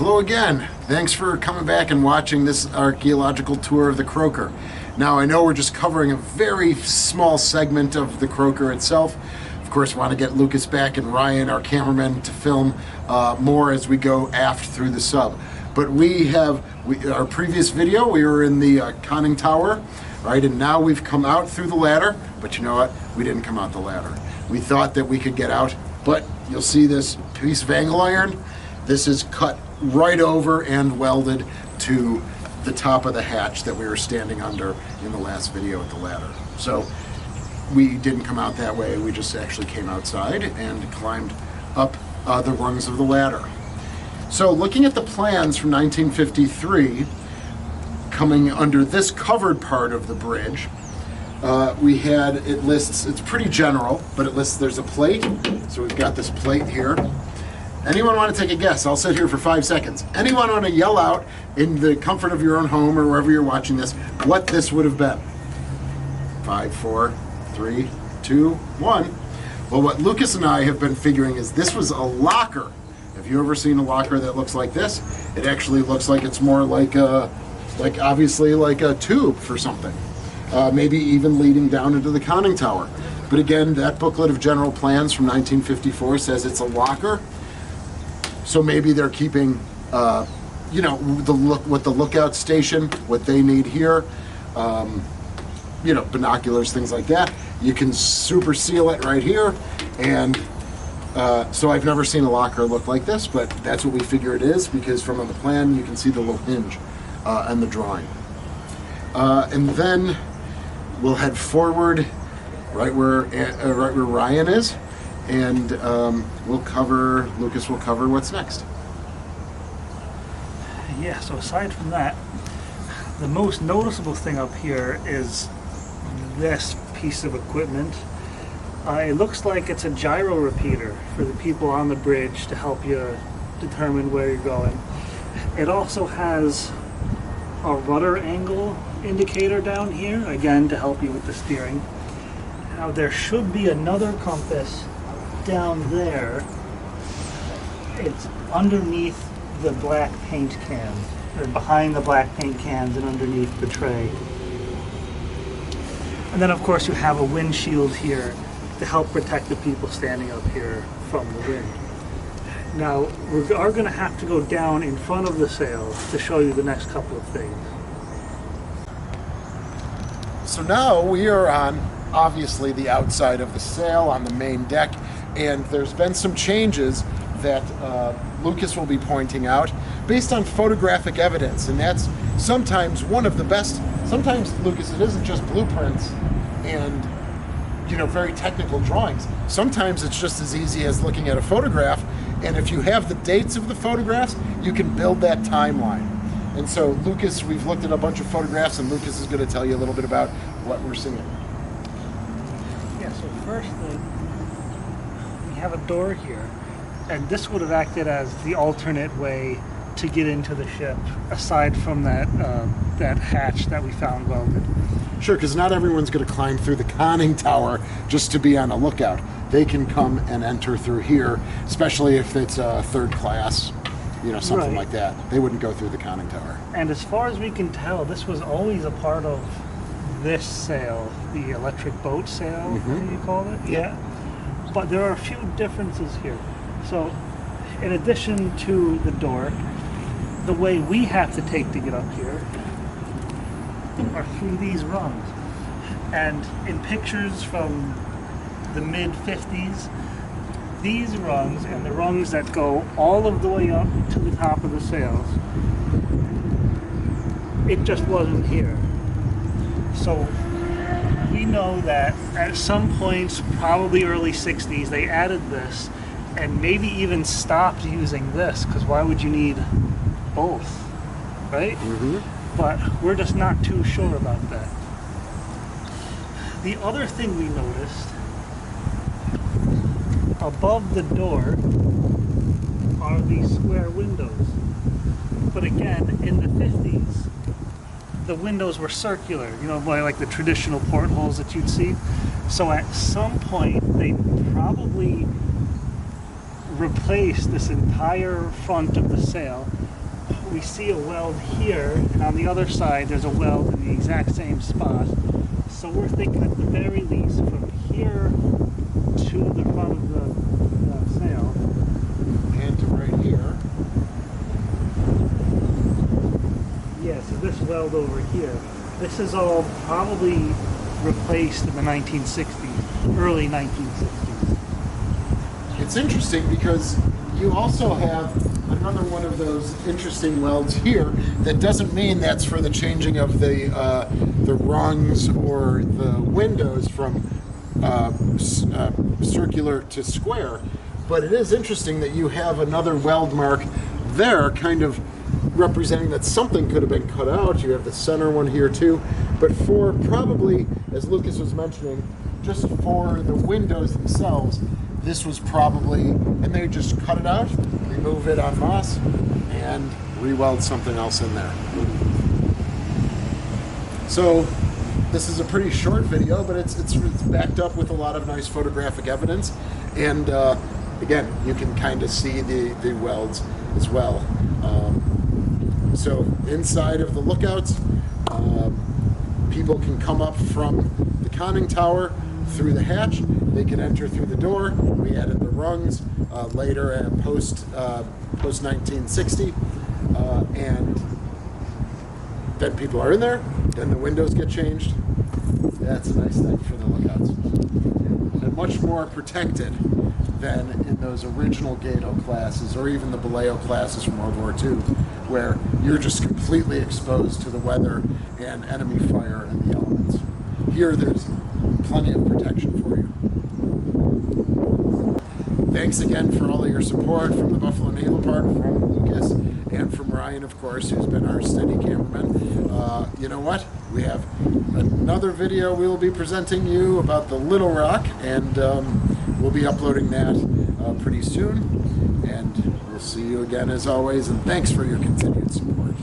Hello again. Thanks for coming back and watching this archaeological tour of the Croaker. Now, I know we're just covering a very small segment of the Croaker itself. Of course, want to get Lucas back and Ryan, our cameraman, to film more as we go aft through the sub. But our previous video, we were in the conning tower, right? And now we've come out through the ladder, but you know what? We didn't come out the ladder. We thought that we could get out, but you'll see this piece of angle iron. This is cut right over and welded to the top of the hatch that we were standing under in the last video at the ladder. So we didn't come out that way. We just actually came outside and climbed up the rungs of the ladder. So looking at the plans from 1953, coming under this covered part of the bridge, it's pretty general, but it lists there's a plate. So we've got this plate here. Anyone want to take a guess? I'll sit here for 5 seconds. Anyone want to yell out in the comfort of your own home or wherever you're watching this, what this would have been? 5, 4, 3, 2, 1. Well, what Lucas and I have been figuring is this was a locker. Have you ever seen a locker that looks like this? It actually looks like it's more like obviously like a tube for something. Maybe even leading down into the conning tower. But again, that booklet of general plans from 1954 says it's a locker. So maybe they're keeping, what the lookout station, what they need here, binoculars, things like that. You can super seal it right here. And so I've never seen a locker look like this, but that's what we figure it is, because from the plan you can see the little hinge and the drawing. And then we'll head forward right where Ryan is. And Lucas will cover what's next. Yeah, so aside from that, the most noticeable thing up here is this piece of equipment. It looks like it's a gyro repeater for the people on the bridge to help you determine where you're going. It also has a rudder angle indicator down here, again, to help you with the steering. Now there should be another compass down there. It's underneath the black paint cans, or behind the black paint cans and underneath the tray. And then of course you have a windshield here to help protect the people standing up here from the wind. Now we are going to have to go down in front of the sail to show you the next couple of things. So now we are on obviously the outside of the sail on the main deck. And there's been some changes that Lucas will be pointing out based on photographic evidence, and that's sometimes one of the best. Sometimes, Lucas, it isn't just blueprints and very technical drawings. Sometimes it's just as easy as looking at a photograph, and if you have the dates of the photographs, you can build that timeline. And so Lucas, we've looked at a bunch of photographs, and Lucas is going to tell you a little bit about what we're seeing. Yeah, so first have a door here, and this would have acted as the alternate way to get into the ship, aside from that hatch that we found welded. Sure, because not everyone's going to climb through the conning tower just to be on a lookout. They can come and enter through here, especially if it's a third class, something right. like that. They wouldn't go through the conning tower. And as far as we can tell, this was always a part of this sail, the electric boat sail, Mm-hmm. you call it? Yeah. But there are a few differences here. So, in addition to the door, the way we have to take to get up here are through these rungs. And in pictures from the mid-50s, these rungs and the rungs that go all of the way up to the top of the sails, it just wasn't here. So we know that at some points, probably early 60s, they added this and maybe even stopped using this, because why would you need both, right? Mm-hmm. But we're just not too sure about that. The other thing we noticed, above the door are these square windows. But again, in the 50s, the windows were circular, like the traditional portholes that you'd see. So at some point, they probably replaced this entire front of the sail we see a weld here, and on the other side there's a weld in the exact same spot. So we're thinking at the very least from here to the front of the sail. And to right here. Yeah, so this weld over here. This is all probably replaced in the 1960s, early 1960s. It's interesting because you also have another one of those interesting welds here that doesn't mean that's for the changing of the rungs or the windows from circular to square, but it is interesting that you have another weld mark there kind of representing that something could have been cut out. You have the center one here too, but for probably, as Lucas was mentioning, just for the windows themselves, this was probably, and they just cut it out, remove it en masse, and re-weld something else in there. So this is a pretty short video, but it's backed up with a lot of nice photographic evidence, and again, you can kind of see the welds as well. So inside of the lookouts, people can come up from the conning tower through the hatch. They can enter through the door. We added the rungs later at post 1960, and then people are in there. Then the windows get changed. That's a nice thing for the lookouts, and much more protected than in those original Gato classes or even the Baleo classes from World War II, where you're just completely exposed to the weather and enemy fire and the elements. Here, there's plenty of protection for you. Thanks again for all of your support from the Buffalo Naval Park, from Lucas, and from Ryan, of course, who's been our steady cameraman. You know what? We have another video we will be presenting you about the Little Rock, and we'll be uploading that pretty soon. And we'll see you again as always, and thanks for your continued support.